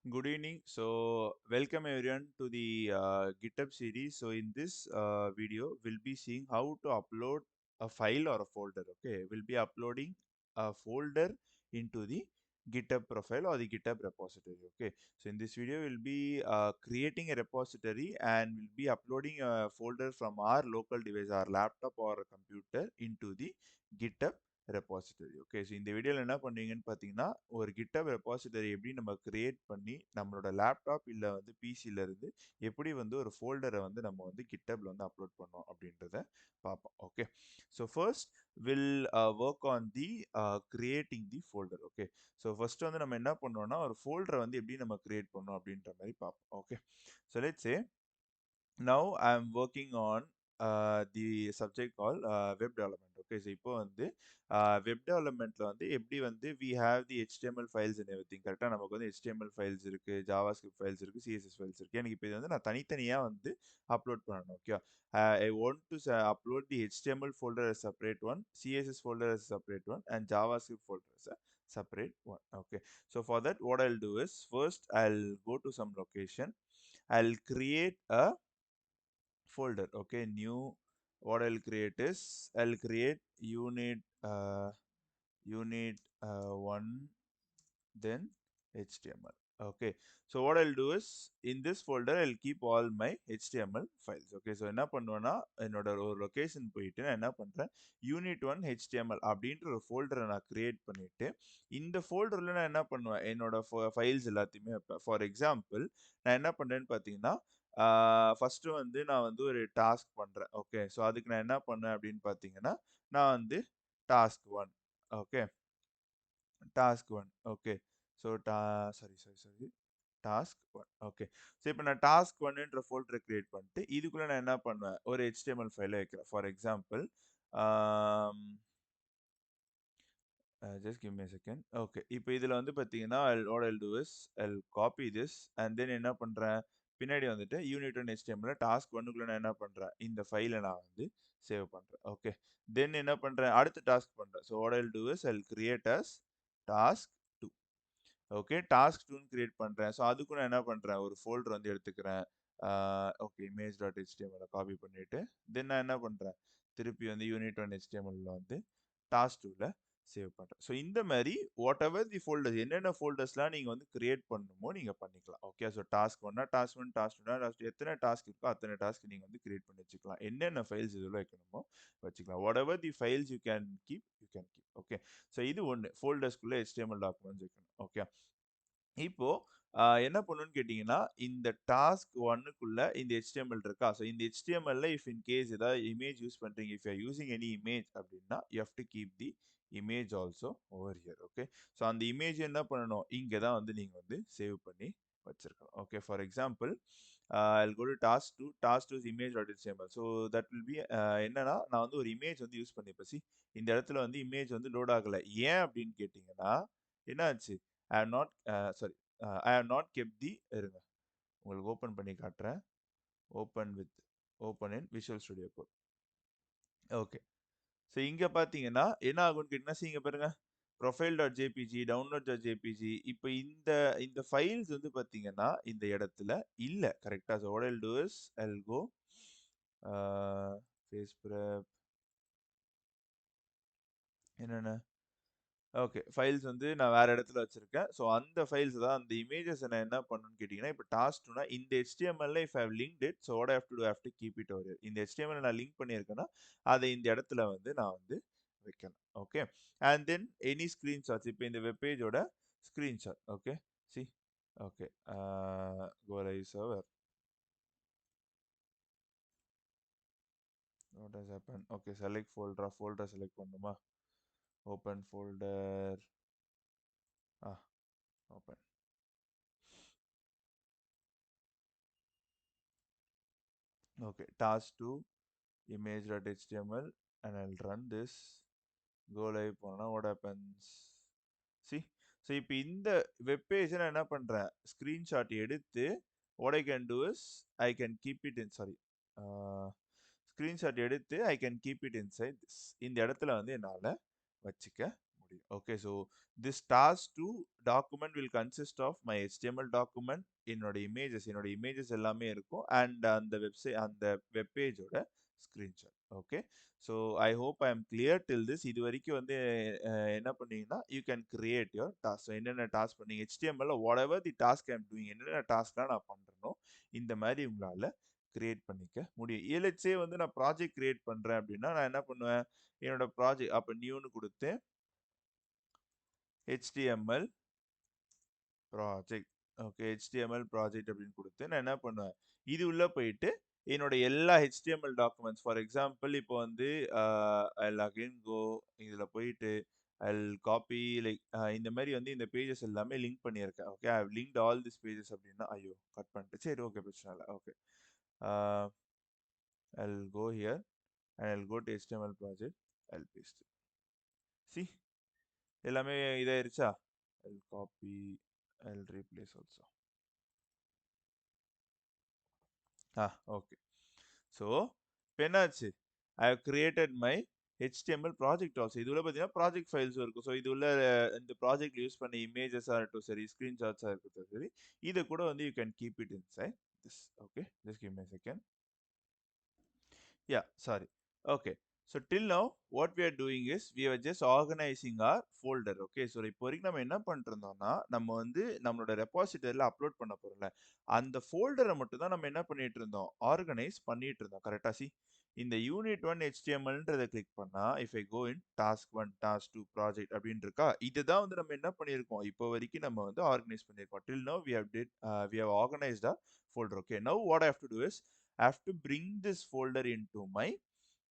Good evening. So, welcome everyone to the GitHub series. So, in this video, we'll be seeing how to upload a file or a folder. Okay, we'll be uploading a folder into the GitHub profile or the GitHub repository. Okay, so in this video, we'll be creating a repository and we'll be uploading a folder from our local device, our laptop or a computer into the GitHub repository okay so இந்த வீடியோவில் என்ன பண்ணுவீங்கன்னு பார்த்தீங்கன்னா ஒரு கிட்டப் repository எப்படி நம்ம create பண்ணி நம்மளோட லேப்டாப் இல்லை வந்து பிசியில இருந்து எப்படி வந்து ஒரு ஃபோல்டரை வந்து நம்ம வந்து கிட்டப்ல வந்து அப்லோட் பண்ணோம் அப்படின்றத பார்ப்போம் okay so first will work on the creating the folder okay so first வந்து நம்ம என்ன பண்ணோம்னா ஒரு ஃபோல்டரை வந்து எப்படி நம்ம கிரியேட் பண்ணோம் அப்படின்ற மாதிரி பார்ப்போம் okay so let's say now I'm working on the subject called web development okay so இப்போ வந்து web developmentல வந்து எப்படி வந்து we have the HTML files and everything கரெக்டா நமக்கு வந்து HTML files இருக்கு JavaScript files இருக்கு CSS files இருக்கு எனக்கு இப்போ இது வந்து நான் தனித்தனியா வந்து அப்லோட் பண்ணணும் okay I want to upload the HTML folder as separate one CSS folder as separate one and JavaScript folder as a separate one okay so for that what I'll do is first I'll go to some location I'll create a folder okay new what I'll create is I'll create unit 1 then HTML okay so what I'll do is in this folder I'll keep all my HTML files okay so என்ன பண்ணுவேன்னா என்னோட ஒரு location போயிட்டு நான் என்ன பண்றேன் unit1 HTML அப்படின்ற ஒரு ஃபோல்டரை நான் கிரியேட் பண்ணிட்டு இந்த ஃபோல்டர்ல நான் என்ன பண்ணுவேன் என்னோட ஃபைல்ஸ் எல்லாத்தையுமே வைப்பேன் ஃபார் எக்ஸாம்பிள் நான் என்ன பண்றேன்னு பார்த்தீங்கன்னா ஃபர்ஸ்ட் வந்து நான் வந்து ஒரு டாஸ்க் பண்றேன் ஓகே ஸோ அதுக்கு நான் என்ன பண்ணேன் அப்படின்னு பார்த்தீங்கன்னா நான் வந்து task one okay task one okay so sorry task one okay so இப்போ நான் டாஸ்க் ஒன்னுன்ற ஃபோல்டரை கிரியேட் பண்ணிட்டு இதுக்குள்ள நான் என்ன பண்ணுவேன் ஒரு HTML ஃபைலை வைக்கிறேன் for example just give me a second okay இப்போ இதுல வந்து பாத்தீங்கன்னா what I'll do is I'll copy this and then என்ன பண்றேன் பின்னாடி வந்துட்டு unit1 HTML டாஸ்க் ஒன்னுக்குள்ள நான் என்ன பண்றேன் இந்த ஃபைலை நான் வந்து சேவ் பண்றேன் ஓகே தென் என்ன பண்றேன் அடுத்த டாஸ்க் பண்றேன் so what I'll do is I'll create as task 2 okay task 2 create பண்றேன் ஸோ அதுக்கு நான் என்ன பண்றேன் ஒரு ஃபோல்டர் வந்து எடுத்துக்கிறேன் ஓகே image.html காப்பி பண்ணிட்டு தென் நான் என்ன பண்றேன் திருப்பி வந்து unit1 HTML வந்து டாஸ்க் 2ல சேவ் பண்றேன் ஸோ இந்த மாதிரி வாட் எவர் தி ஃபோல்டர்ஸ் என்னென்ன ஃபோல்டர்ஸ்லாம் நீங்க வந்து கிரியேட் பண்ணணுமோ நீங்க பண்ணிக்கலாம் ஓகே ஸோ டாஸ்க் ஒன்னா டாஸ்க் ஒன் டாஸ்க் டூனா டாஸ்க் எத்தனை டாஸ்க் இருக்கோ அத்தனை டாஸ்க் நீங்க வந்து கிரியேட் பண்ணி வச்சுக்கலாம் என்னென்ன ஃபைல்ஸ் இதில் வைக்கணுமோ வச்சுக்கலாம் what ever the files you can keep okay so இது ஒன்று ஃபோல்டர்ஸ்குள்ள HTML டாக்குமெண்ட்ஸ் வைக்கணும் ஓகே இப்போ என்ன பண்ணணும்னு கேட்டீங்கன்னா இந்த டாஸ்க் ஒன்னுக்குள்ள இந்த HTML இருக்கா ஸோ இந்த HTML இஃப் இன் கேஸ் ஏதாவது இமேஜ் யூஸ் பண்றீங்க if you using any image அப்படின்னா you have to keep the image also over here okay so அந்த இமேஜ் என்ன பண்ணணும் இங்கே தான் வந்து நீங்கள் வந்து சேவ் பண்ணி வச்சிருக்கணும் okay for example I'll go to task 2 is image.html so that will be என்னன்னா நான் வந்து ஒரு இமேஜ் வந்து யூஸ் பண்ணிப்பேன் சி இந்த இடத்துல வந்து இமேஜ் வந்து லோட் ஆகலை ஏன் அப்படின்னு கேட்டிங்கன்னா என்ன ஆச்சு I have not sorry I have not kept the இருங்க உங்களுக்கு ஓபன் பண்ணி காட்டுறேன் open in Visual Studio Code okay so இங்க பாத்தீங்கன்னா என்ன ஆகும்னு கேட்டீங்கன்னா இங்க பாருங்க profile.jpg download.jpg இப்போ இந்த ஃபைல்ஸ் வந்து பாத்தீங்கன்னா இந்த இடத்துல இல்ல கரெக்டா so what I'll do is I'll go face prep என்னென்ன ஓகே ஃபைல்ஸ் வந்து நான் வேற இடத்துல வச்சிருக்கேன் ஸோ அந்த ஃபைல்ஸ் தான் அந்த இமேஜஸ் நான் என்ன பண்ணணும்னு கேட்டிங்கன்னா இப்போ டாஸ்க்னா இந்த HTML if have linked it so what have to keep it over இந்த HTML நான் லிங்க் பண்ணியிருக்கேன்னா அதை இந்த இடத்துல வந்து நான் வந்து வைக்கணும் okay and then any screenshots இப்போ இந்த வெப்பேஜோட screenshot okay see okay go live server what has happen okay select folder select பண்ணுமா open folder open okay task 2 image.html and I'll run this go live பண்ணா what happens see so இப்போ இந்த web page நான் என்ன பண்றேன் screenshot எடுத்து what I can do is I can keep it in sorry screenshot எடுத்து I can keep it inside this இந்த இடத்துல வந்து என்னால வச்சுக்க முடியும். Okay. So this task to document will consist of my HTML document, என்னோட images எல்லாமே இருக்கும். அண்ட் அந்த அந்த வெப் பேஜோட screenshot. Okay. So I hope I am clear till this. இது வரைக்கும் வந்து என்ன பண்ணீங்கன்னா, you can create your task. So என்னென்ன டாஸ்க் பண்ணீங்க HTML whatever the task I am doing, என்னென்ன டாஸ்க்லாம் நான் பண்றேனோ இந்த மாதிரி உங்களால கிரியேட் பண்ணிக்க முடியும். லெட்ஸ் வந்து நான் ப்ராஜெக்ட் கிரியேட் பண்றேன் அப்படின்னா நான் என்ன பண்ணுவேன், என்னோட ப்ராஜெக்ட் அப்ப நியூன்னு கொடுத்து HTML project. Okay. HTML project அப்படின்னு கொடுத்து நான் என்ன பண்ணுவேன், இது உள்ள போயிட்டு என்னோட எல்லா HTML டாக்குமெண்ட்ஸ் ஃபார் எக்ஸாம்பிள் இப்போ வந்து ஐல் அகைன் கோ இதுல போயிட்டு ஐல் காப்பி லைக் இந்த மாதிரி வந்து இந்த பேஜஸ் எல்லாமே லிங்க் பண்ணியிருக்கேன். Okay. I linked all this pages அப்படின்னா ஐயோ கட் பண்ணிட்டு சரி ஓகே பிரச்சனை இல்லை. Okay. I'll go here and I'll go to HTML project. I'll paste it. See, எல்லாமே இதாயிருச்சா? I'll copy, I'll replace also. Okay. So, இப்போ என்னாச்சு? I have created my HTML project also. இது உள்ள பார்த்தீங்கன்னா ப்ராஜெக்ட் ஃபைல்ஸ் இருக்கும். So இது உள்ள இந்த ப்ராஜெக்ட் யூஸ் பண்ண இமேஜஸாக இருக்கட்டும் சரி, ஸ்க்ரீன்ஷாட்ஸாக இருக்கட்டும் சரி, இதை கூட வந்து you can keep it inside this. Okay. Just give me a second. Yeah, sorry. Okay. So till now, what we are doing is we are just organizing our folder. Okay. So இப்போ வரைக்கும் நம்ம என்ன பண்ணிருந்தோம்னா, நம்ம வந்து நம்மளோட ரெபாசிட்டரியில upload பண்ண போறோம்ல, அந்த ஃபோல்டரை மட்டும் தான் நம்ம என்ன பண்ணிட்டு இருந்தோம், ஆர்கனைஸ் பண்ணிட்டு இருந்தோம். கரெக்டா? சி இந்த யூனிட் 1 HTMLன்றதை கிளிக் பண்ணா, if I go in task 1 task 2 project அப்படின்னு இருக்கா, இதுதான் வந்து நம்ம என்ன பண்ணியிருக்கோம், இப்போ வரைக்கும் நம்ம வந்து ஆர்கனைஸ் பண்ணியிருக்கோம். Till now we have organized our folder. Okay. Now what I have to do is I have to bring this folder into my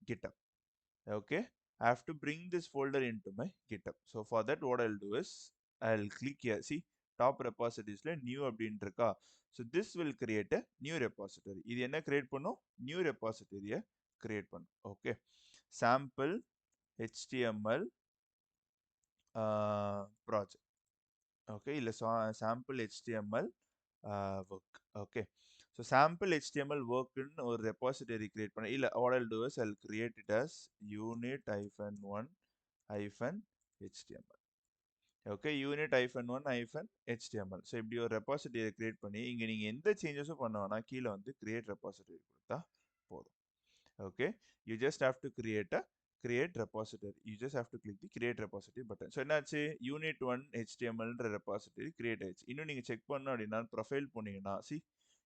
GitHub. Okay. I have to bring this folder into my GitHub. So for that, what I'll do is I'll click here. See, top repositories new அப்படின்னு இருக்கா. So this will create a new repository. இது என்ன create பண்ணும்? New repository create பண்ணும். Okay. Sample HTML project. Okay. இல்ல sample HTML work. Okay. So sample HTML work ன்னு ஒரு repository create பண்ண இல்ல what I'll do is I'll create it as unit-1 HTML. Okay. unit-1 HTML. So இப்படி ஒரு ரெபாசிட்டரியை create பண்ணி இங்க நீங்க எந்த சேஞ்சஸும் பண்ண வேணா, கீழே வந்து கிரியேட் ரெபாசிட்டரி கொடுத்தா போதும். Okay. You just have to create repository. You just have to click the create repository button. So என்னாச்சு, unit-1 HTMLன்ற ரெபாசிட்டரி கிரியேட் ஆயிடுச்சு. இன்னும் நீங்க செக் பண்ணணும் அப்படின்னா ப்ரொஃபைல் போனீங்கன்னா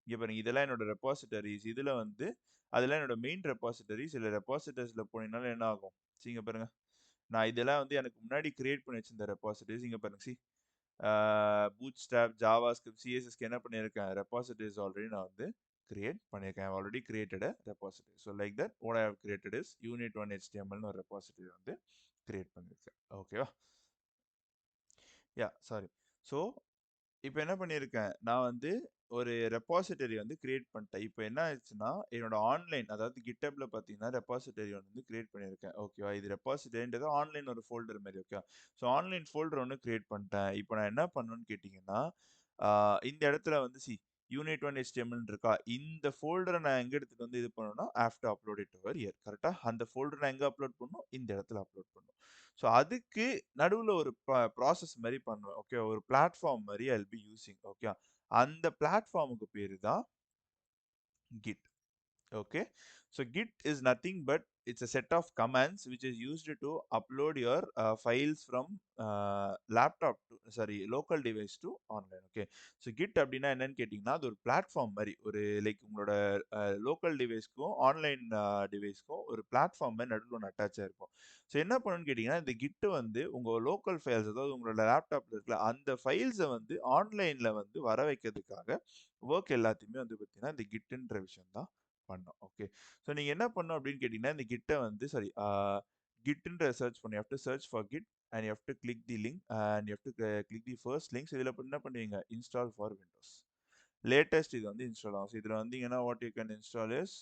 இங்க பாருங்க இதெல்லாம் என்னோட ரெபாசிட்டரிஸ். இதுல வந்து அதெல்லாம் என்னோட மெயின் ரெபாசிட்டரிஸ். இல்ல ரெபாசிட்டரிஸ்ல போனீங்கனாலும் என்ன ஆகும், இங்க பாருங்க நான் இதெல்லாம் வந்து எனக்கு முன்னாடி கிரியேட் பண்ணி வச்சிருந்த ரெபாசிட்டரிஸ். இங்க பாருங்க பூட்ஸ்ட்ராப், ஜாவாஸ்கிரிப்ட், சிஎஸ்எஸ்க்கு என்ன பண்ணியிருக்கேன், ரெபாசிட்டரிஸ் ஆல்ரெடி நான் வந்து கிரியேட் பண்ணியிருக்கேன். I already created a repository. So like that what I have created is unit-1 HTML ஒரு ரெபாசிட்டரி வந்து கிரியேட் பண்ணியிருக்கேன். ஓகேவா? யா சாரி. ஸோ இப்போ என்ன பண்ணியிருக்கேன், நான் வந்து ஒரு ரெபாசிட்டரி வந்து கிரியேட் பண்ணிட்டேன். இப்போ என்ன ஆயிடுச்சுன்னா, என்னோட ஆன்லைன் அதாவது கிட்டப்ல பார்த்தீங்கன்னா ரெபாசிட்டரி வந்து கிரியேட் பண்ணியிருக்கேன். ஓகேவா? இது ரெபாசிட்டரின்றது ஆன்லைன் ஒரு ஃபோல்டர் மாதிரி. ஓகே. ஸோ ஆன்லைன் ஃபோல்டர் ஒன்று கிரியேட் பண்ணிட்டேன். இப்போ நான் என்ன பண்ணணும்னு கேட்டிங்கன்னா, இந்த இடத்துல வந்து unit-1 HTML இருக்கா, இந்த ஃபோல்டரை நான் எங்க எடுத்துட்டு வந்து இது பண்ணணும்னா after upload it over here. கரெக்டா? அந்த ஃபோல்டர் நான் எங்க அப்லோட் பண்ணணும், இந்த இடத்துல அப்லோட் பண்ணணும். ஸோ அதுக்கு நடுவுல ஒரு ப்ராசஸ் மாதிரி பண்ணுவேன். ஓகே. ஒரு பிளாட்ஃபார்ம் மாதிரி I will be using. Okay. அந்த பிளாட்ஃபார்முக்கு பேரு தான் Git. Okay. So Git is nothing but it's a set of commands which is used to upload your files from laptop to sorry local device to online. Okay. So Git அப்படின்னா என்னன்னு கேட்டிங்கன்னா, அது ஒரு platform மாதிரி, ஒரு like உங்களோட local டிவைஸ்க்கும் online டிவைஸ்க்கும் ஒரு platform மாதிரி நடுவில் ஒன்று அட்டாச் ஆயிருக்கும். ஸோ என்ன பண்ணணும்னு கேட்டிங்கன்னா, இந்த கிட் வந்து உங்கள் லோக்கல் ஃபைல்ஸ் அதாவது உங்களோட லேப்டாப்ல இருக்கல அந்த ஃபைல்ஸை வந்து ஆன்லைனில் வந்து வர வைக்கிறதுக்காக ஒர்க் எல்லாத்தையுமே வந்து பார்த்தீங்கன்னா இந்த கிட்டுன்ற விஷயம் தான் பண்ணோம். ஓகே. ஸோ நீங்க என்ன பண்ணணும் அப்படின்னு கேட்டீங்கன்னா, இந்த கிட்ட வந்து சாரி கிட்ன்ற சர்ச் பண்ணி you have to search for Git and you have to click the link and you have to click the first link. இதில் என்ன பண்ணுவீங்க, இன்ஸ்டால் ஃபார் விண்டோஸ் லேட்டஸ்ட் இது வந்து இன்ஸ்டால் ஆகும். இதில் வந்தீங்கன்னா what you can install is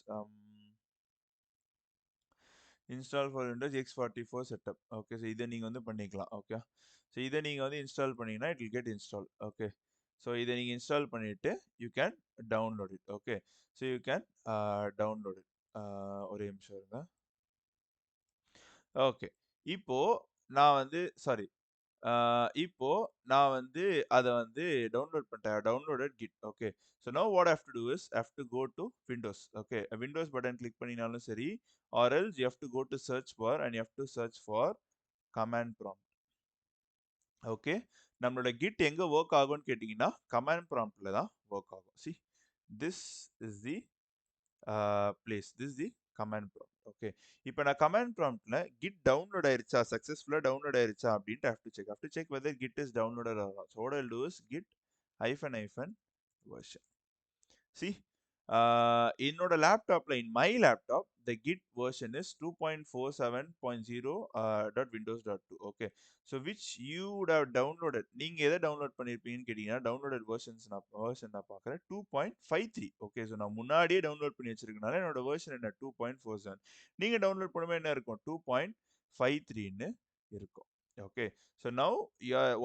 install for Windows X44 setup. Okay. So இதை நீங்கள் வந்து பண்ணிக்கலாம். ஓகே. ஸோ இதை நீங்கள் வந்து இன்ஸ்டால் பண்ணீங்கன்னா it will get install. Okay. So இதை நீங்கள் இன்ஸ்டால் பண்ணிவிட்டு you can download it. Okay. So you can download it. ஒரே நிமிஷம் இருங்க. ஓகே. இப்போ நான் வந்து சாரி இப்போ நான் வந்து அத வந்து டவுன்லோட் பண்ணிட்டேன். Downloaded Git. Okay. So now what I have to do is, I have to go to Windows. Okay. Windows button click பண்ணினாலும் சரி, or else you have to go to search for and you have to search for command prompt. Okay. நம்மளோட Git எங்க work ஆகும்னு கேட்டீங்கன்னா, command ப்ராம்ப்ட்ல தான் work ஆகும். See, this is the place. This the command prompt. Okay. இப்போ நான் command ப்ராம்ப்ட்ல kit download ஆயிருச்சா, சக்சஸ்ஃபுல்லா டவுன்லோட் ஆயிருச்சா அப்படின்ட்டு have to check. Have to check whether Git is downloaded or not. So what I'll do is Git hyphen hyphen version. See, என்னோட லேப்டாப்ல, in my laptop the git version is 2.47.0 .windows.2. okay, so which you would have downloaded. நீங்க எதை download பண்ணிருப்பீங்கன்னு கேட்டீங்கன்னா, downloaded version நான் பார்க்குறேன் 2.53. Okay, so நான் முன்னாடியே download பண்ணி வச்சிருக்கனால என்னோட வெர்ஷன் என்ன 2.47. நீங்க டவுன்லோட் பண்ணும்போது என்ன இருக்கும், 2.53ன்னு இருக்கும். Okay, so now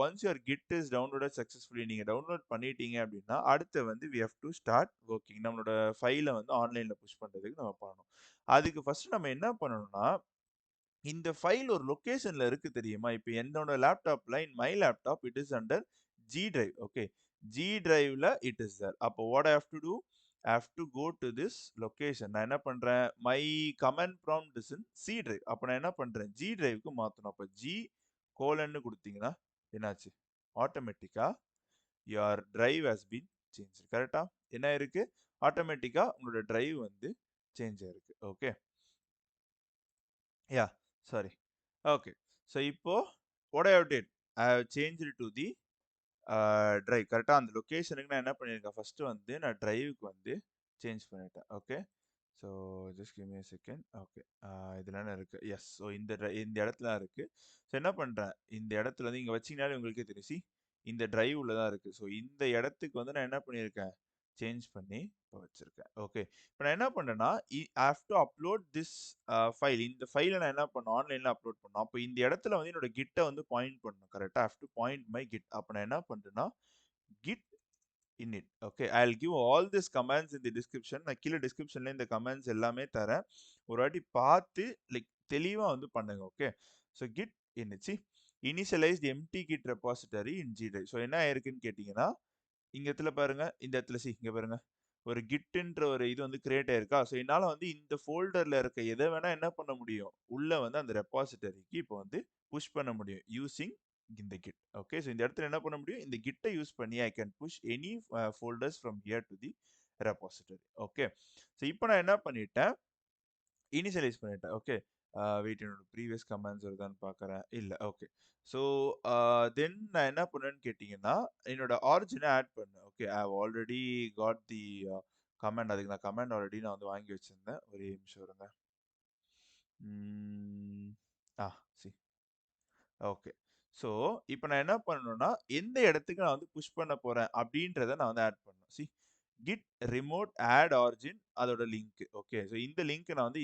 once your Git is downloaded successfully, நீங்கள் டவுன்லோட் பண்ணிட்டீங்க அப்படின்னா, அடுத்து வந்து we have to start working. நம்மளோட ஃபைலை வந்து ஆன்லைனில் புஷ் பண்ணுறதுக்கு நம்ம பண்ணணும். அதுக்கு ஃபர்ஸ்ட் நம்ம என்ன பண்ணணும்னா, இந்த ஃபைல் ஒரு லொகேஷன்ல இருக்கு தெரியுமா? இப்போ என்னோட லேப்டாப்ல, in my laptop it is under G drive. Okay, G டிரைவ்ல இட் இஸ் தேர். அப்போ what I have to do, I have to go to this location. நான் என்ன பண்றேன், my command prompt is in C drive. அப்போ நான் என்ன பண்றேன், G டிரைவ்க்கு மாத்தணும். அப்போ ஜி கோலன்னு கொடுத்தீங்கன்னா என்னாச்சு, ஆட்டோமேட்டிக்கா your drive has been change. கரெக்டா என்ன இருக்கு, ஆட்டோமேட்டிக்கா உங்களோட டிரைவ் வந்து சேஞ்ச் ஆயிருக்கு. ஓகே, யா, சாரி. ஓகே, ஸோ இப்போ what I have did, I have changed to the drive. கரெக்டா அந்த லொகேஷனுக்கு நான் என்ன பண்ணியிருக்கேன், ஃபர்ஸ்ட் வந்து நான் டிரைவுக்கு வந்து சேஞ்ச் பண்ணிட்டேன். Okay, so just give me a second. Okay, இதுல என்ன இருக்கு, எஸ். ஸோ இந்த இடத்துல இருக்கு. ஸோ என்ன பண்றேன், இந்த இடத்துல வந்து இங்க வச்சீங்கனாலே உங்களுக்கே தெரியும். See, இந்த டிரைவ் உள்ள தான் இருக்கு. ஸோ இந்த இடத்துக்கு வந்து நான் என்ன பண்ணியிருக்கேன், சேஞ்ச் பண்ணி இப்போ வச்சிருக்கேன். ஓகே, இப்போ நான் என்ன பண்றேன்னா, ஐ have to upload this file. இந்த ஃபைலை நான் என்ன பண்ணணும், ஆன்லைன்ல அப்லோட் பண்ணணும். அப்போ இந்த இடத்துல வந்து என்னோட கிட்ட வந்து பாயிண்ட் பண்ணணும். கரெக்டா, have to point my Git. அப்போ நான் என்ன பண்றேன்னா, Git init. Okay, I'll give all these commands in the description. நான் கீழே டிஸ்கிரிப்ஷன்ல இந்த கமெண்ட்ஸ் எல்லாமே தரேன். ஒரு வாட்டி பார்த்து லைக் தெளிவா வந்து பண்ணுங்க. Okay, so Git init. See, initialize the empty git repository in G drive. So என்ன ஆயிருக்குன்னு கேட்டீங்கன்னா, இங்க இடத்துல பாருங்க, இந்த இடத்துல இங்க பாருங்க, ஒரு கிட்ன்ற ஒரு இது வந்து கிரியேட் ஆயிருக்கா. ஸோ என்னால வந்து இந்த ஃபோல்டர்ல இருக்க எதை வேணா என்ன பண்ண முடியும், உள்ள வந்து அந்த ரெபாசிட்டரிக்கு இப்போ வந்து புஷ் பண்ண முடியும் யூசிங் இந்த கிட். ஓகே, ஸோ இந்த இடத்துல என்ன பண்ண முடியும், இந்த கிட்டை யூஸ் பண்ணி I can push any folders from here to the repository. Okay, so இப்போ நான் என்ன பண்ணிட்டேன், இனிஷியலைஸ் பண்ணிட்டேன். ஓகே, வெயிட், என்னோட ப்ரீவியஸ் கமெண்ட்ஸ் வருதான்னு பார்க்குறேன். இல்லை. ஓகே, ஸோ தென் நான் என்ன பண்ணேன்னு கேட்டிங்கன்னா, என்னோட ஆரிஜினை ஆட் பண்ணேன். Okay, I have already got the comment. அதுக்கு நான் கமெண்ட் ஆல்ரெடி நான் வந்து வாங்கி வச்சிருந்தேன். ஒரே நிமிஷம் இருங்க. ஆ சி, ஓகே. ஸோ இப்போ நான் என்ன பண்ணணும்னா, எந்த இடத்துக்கு நான் வந்து புஷ் பண்ண போறேன் அப்படின்றத நான் வந்து ஆட் பண்ணணும். See, Git remote add origin, அதோட லிங்க். ஓகே, ஸோ இந்த லிங்க் நான் வந்து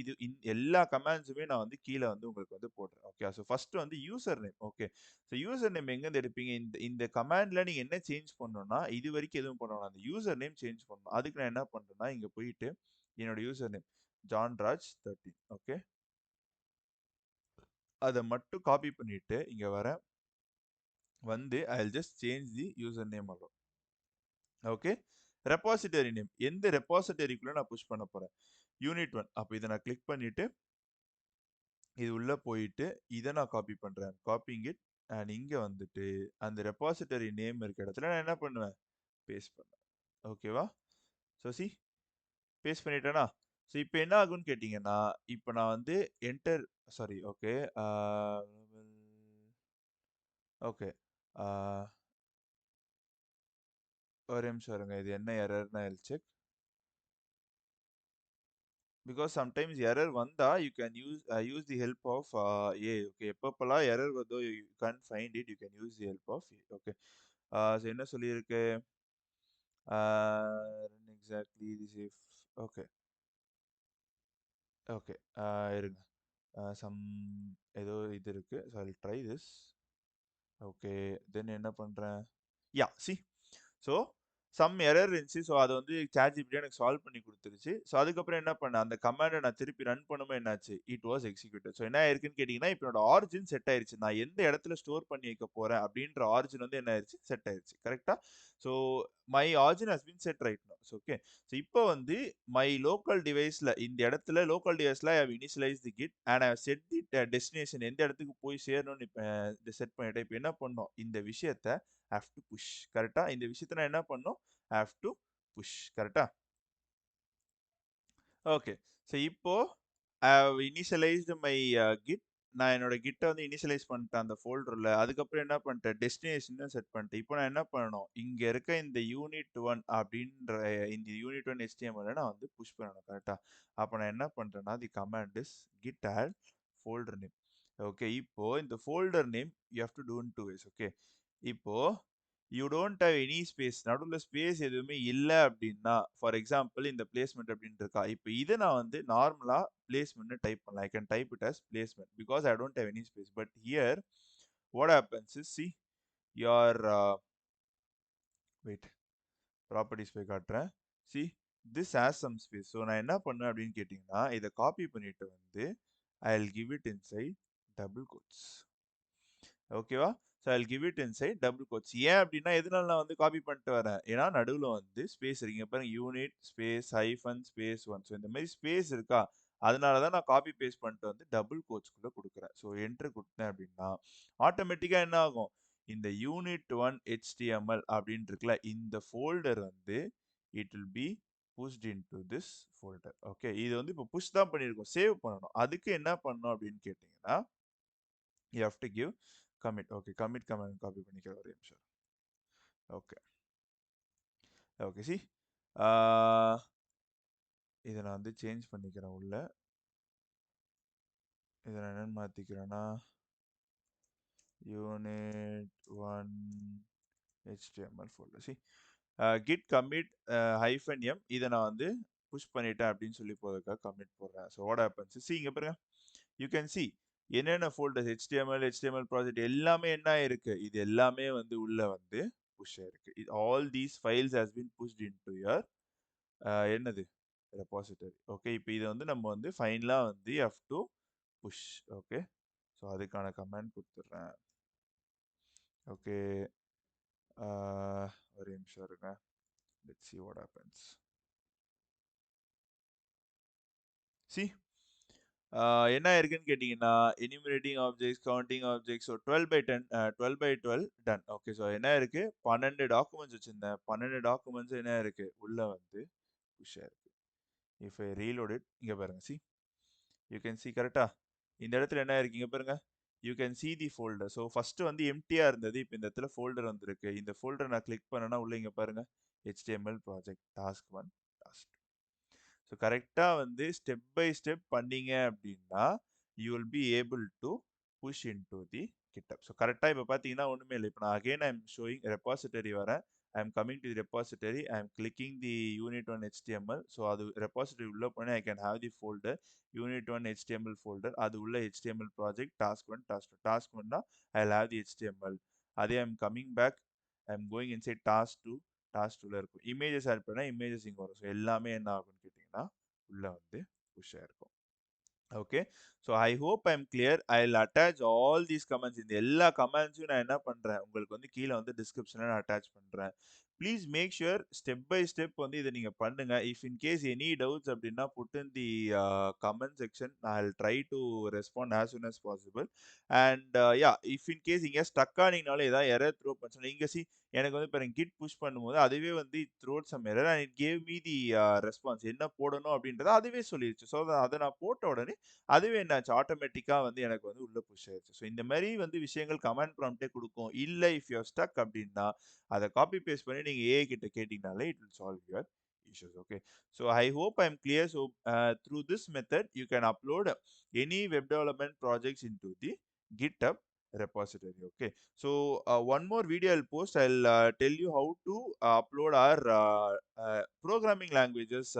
எல்லா கமாண்ட்ஸுமே நான் வந்து கீழே வந்து உங்களுக்கு வந்து போடுறேன். ஓகே, ஸோ ஃபர்ஸ்ட் வந்து user name. Okay, so user name எங்கேருந்து எடுப்பீங்க, இந்த இந்த கமாண்ட்ல நீங்க என்ன சேஞ்ச் பண்ணணும்னா, இது வரைக்கும் எதுவும் பண்ணணும், அந்த யூசர் நேம் சேஞ்ச் பண்ணணும். அதுக்கு நான் என்ன பண்றேன்னா, இங்க போயிட்டு என்னோட யூசர் நேம் ஜான்ராஜ் 13. ஓகே, அதை மட்டும் காப்பி பண்ணிட்டு இங்க வரேன். வந்து I will just change the user name alone. Okay, repository name, எந்த ரெபாசிட்டரிக்குள்ள நான் புஷ் பண்ண போறேன், யூனிட் 1. அப்போ இதை நான் கிளிக் பண்ணிட்டு இது உள்ள போயிட்டு இதை நான் காப்பி பண்றேன், காப்பிங் இட். அண்ட் இங்க வந்துட்டு அந்த ரெபாசிட்டரி நேம் இருக்க இடத்துல நான் என்ன பண்ணுவேன், பேஸ்ட் பண்ணுவேன். ஓகேவா, ஸோ சி, பேஸ்ட் பண்ணிட்டேனா. ஸோ இப்போ என்ன ஆகும்னு கேட்டிங்கன்னா, இப்போ நான் வந்து என்டர், சாரி, ஓகே, ஓகே, ஒரு நிமிஷம் இருங்க, இது என்ன எரர்னா I'll check. Because sometimes error வந்தா you can use the help of A. Okay, எப்பப்பெல்லாம் எரர் வருதோ you can find it, you can use the help of A. Okay, so என்ன சொல்லியிருக்கு, exactly this if. Okay, okay, இருங்க, some ஏதோ இது இருக்கு. So I try this. Okay, then என்ன பண்றேன், yeah see, so some error இருந்துச்சு. ஸோ அத வந்து ChatGPT எனக்கு சால்வ் பண்ணி குடுத்துருச்சு. ஸோ அதுக்கப்புறம் என்ன பண்ணேன், அந்த கமாண்ட நான் திருப்பி ரன் பண்ணும்போது என்னாச்சு, இட் வாஸ் எக்ஸிக்யூட்டட். ஸோ என்ன ஆயிருக்குன்னு கேட்டீங்கன்னா, இப்ப என்னோட ஆரிஜின் செட் ஆயிருச்சு. நான் எந்த இடத்துல ஸ்டோர் பண்ணி வைக்க போறேன் அப்படின்ற ஆரிஜின் வந்து என்ன ஆயிருச்சு, செட் ஆயிருச்சு. கரெக்ட்டா? So my origin has been set right now. Okay. So இப்போ வந்து மை லோக்கல் டிவைஸ்ல இந்த இடத்துல லோக்கல் டிவைஸ்ல I have initialised the git and I have set the destination எந்த இடத்துக்கு போய் சேரணும்னு இப்ப செட் பண்ணிட்டேன். இப்ப என்ன பண்ணணும், இந்த விஷயத்த ஹேவ் டு புஷ். கரெக்ட்டா? இந்த விஷயத்த நான் என்ன பண்ணணும், ஹேவ் டு புஷ். கரெக்ட்டா? ஓகே. ஸோ இப்போ ஐ ஹவ் இனிஷியலைஸ்டு மை கிட். நான் என்னோட கிட்ட வந்து இனிஷியலைஸ் பண்ணிட்டேன் அந்த ஃபோல்டர்ல. அதுக்கப்புறம் என்ன பண்ணிட்டேன், டெஸ்டினேஷனும் செட் பண்ணிட்டேன். இப்போ நான் என்ன பண்ணணும், இங்க இருக்க இந்த யூனிட் 1 அப்படின்ற இந்த யூனிட் 1 HTML நான் வந்து புஷ் பண்ணணும். கரெக்ட்டா? அப்ப நான் என்ன பண்றேன்னா, the command is git add folder name. Okay. இப்போ இந்த folder name you have to do in 2 ways. Okay. இப்போ you don't have any space. நடுவுல ஸ்பேஸ் எதுவுமே இல்ல அப்டின்னா, ஃபார் எக்ஸாம்பிள் இந்த பிளேஸ்மென்ட் அப்டின்னு இருக்கா. இப்ப இத நான் வந்து நார்மலா பிளேஸ்மென்ட்னு டைப் பண்ணலாம். I can type it as placement because I don't have any space. But here what happens is see your wait properties போய் காட்டுறேன். See this has some space. So நான் என்ன பண்ணுவேன் அப்படின்னு கேட்டிங்கன்னா, இத காப்பி பண்ணிட்டு வந்து I will give it inside double quotes. ஓகேவா? So I will give it inside double quotes. ஏன் அப்படின்னா, எதனால நான் வந்து காப்பி பண்ணிட்டு வரேன்? ஏன்னா நடுவுல வந்து ஸ்பேஸ் இருக்கு. இங்க பாருங்க unit space hyphen space 1. So இந்த மாரி ஸ்பேஸ் இருக்கா? அதனால தான் நான் காப்பி பேஸ்ட் பண்ணிட்டு வந்து டபுள் கோட்ஸ்குள்ள குடுக்குறேன். ஸோ என்டர் குடுத்தேன் அப்படின்னா, ஆட்டோமேட்டிக்கா என்ன ஆகும்? இந்த யூனிட் 1 HTML அப்படின்னு இருக்குல்ல, இந்த ஃபோல்டர் வந்து it will be pushed into this folder. Okay. இது வந்து இப்போ புஷ் தான் பண்ணியிருக்கோம். சேவ் பண்ணணும். அதுக்கு என்ன பண்ணணும் அப்படின்னு கேட்டீங்கன்னா, you have to give commit. Okay. Commit command copy பண்ணிக்கிறேன் ஒரே நிமிஷம். ஓகே. ஓகே. சி ஆ இத நான் வந்து சேஞ்ச் பண்ணிக்கிறேன் உள்ள. இத நான் என்னன்னு மாத்திக்கிறேன்னா, unit 1 HTML folder. See git commit -m இத நான் வந்து புஷ் பண்ணிட்டேன் அப்படின்னு சொல்லி போறதுக்காக கமிட் போடுறேன். ஸோ வாட் ஹேப்பன்ஸ் சி இங்க பாருங்க. யூ கேன் சி என்னென்ன ஃபோல்டர்ஸ் HTML ப்ராஜெக்ட் எல்லாமே என்ன ஆயிருக்கு? இது எல்லாமே வந்து உள்ள வந்து புஷ் ஆயிருக்கு. All these files has been pushed into your என்னது ரெபாசிட்டரி. ஓகே. இப்போ இத வந்து நம்ம வந்து ஃபைனலா வந்து have to push. Okay. So அதுக்கான கமாண்ட் குடுத்துடுறேன். ஓகே. ஆ ஒரே நிமிஷம் இருங்க. Let's see what happens. See என்ன இருக்குன்னு கேட்டீங்கன்னா, enumerating objects, counting objects. So 12/10 12/12 done. Okay. So என்ன இருக்கு? 12 டாக்குமெண்ட்ஸ் வச்சிருந்தேன். 12 டாக்குமெண்ட்ஸ் என்ன இருக்கு? உள்ள வந்து புஷ் ஆயிருக்கு. இஃப் ஐ ரீலோட் இட் இங்க பாருங்க. சி யூ கேன் சி கரெக்ட்டா? இந்த இடத்துல என்ன இருக்கு? இங்க பாருங்க. You can see the folder. So first வந்து எம்ப்டியா இருந்தது. இப்போ இந்த இடத்துல ஃபோல்டர் வந்திருக்கு. இந்த ஃபோல்டர் நான் கிளிக் பண்ணேன்னா உள்ள இங்க பாருங்க. HTML project task 1 task 2. So கரெக்ட்டா வந்து ஸ்டெப் பை ஸ்டெப் பண்ணீங்க அப்படின்னா, you will be able to push into the GitHub. So கரெக்ட்டா இப்ப பார்த்தீங்கன்னா ஒண்ணுமே இல்ல. இப்ப நான் again I am showing repository வரேன். I am coming to the repository. I am clicking the unit 1 HTML. So அது ரெபாசிட்டரி உள்ள போனா I can have the folder. Unit 1 HTML folder. அது உள்ள HTML project task 1 task 2. Task 1னா I will have the HTML. அதே I am coming back. I am going inside task 2ல இருக்கும். Images add பண்ணா இமேஜஸ் இங்க வரும். ஸோ எல்லாமே என்ன ஆகும்னு கேட்டீங்கன்னா, உள்ள வந்து புஷ் ஆயிருக்கும். Okay. So I hope I am clear. I will attach all these comments. இந்த எல்லா கமெண்ட்ஸையும் நான் என்ன பண்றேன், உங்களுக்கு வந்து கீழ வந்து டிஸ்கிரிப்ஷன்ல நான் அட்டாச் பண்றேன். Please make sure step by step வந்து இத நீங்க பண்ணுங்க. If in case any doubts அப்படின்னா put in the comment section. I will try to respond as soon as possible. And yeah if in case எங்கேயா stuck ஆனீங்கனாலும் ஏதாவது error throw பண்ணுச்சுனா இங்க எனக்கு வந்து பாருங்க கிட் புஷ் பண்ணும்போது அதுவே வந்து it throwed some error and it gave me the response. என்ன போடணும் அப்படின்றத அதுவே சொல்லிருச்சு. ஸோ அத நான் போட்ட உடனே அதுவே என்னாச்சு ஆட்டோமேட்டிக்கா வந்து எனக்கு வந்து உள்ள புஷ் ஆயிருச்சு. ஸோ இந்த மாரி வந்து விஷயங்கள் கமாண்ட் ப்ராம்ப்ட்டே குடுக்கும். இல்ல இஃப் யூ ஆர் ஸ்டக் அப்படின்னா, அத காப்பி பேஸ்ட் பண்ணி நீங்க ஏஐ கிட்ட கேட்டீங்கனாலே it will solve your issues. Okay. So I hope I'm clear. So through this method, you can upload any web development projects into the GitHub repository. Okay. So one more video I'll post. I'll tell you how to upload our programming languages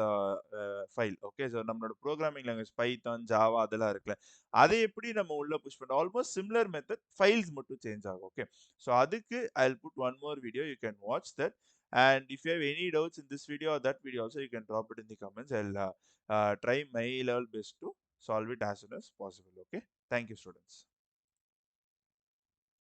file. Okay. So நம்மளோட programming language Python, Java அதெல்லாம் இருக்குல்ல. அதை எப்படி நம்ம உள்ள push பண்ண almost similar method files மட்டும் change ஆகும். ஓகே. ஸோ அதுக்கு I will put one more video you can watch that. And if you have any doubts in this video or that video also, you can drop it in the comments. I'll try my level best to solve it as soon as possible. Okay. Thank you, students.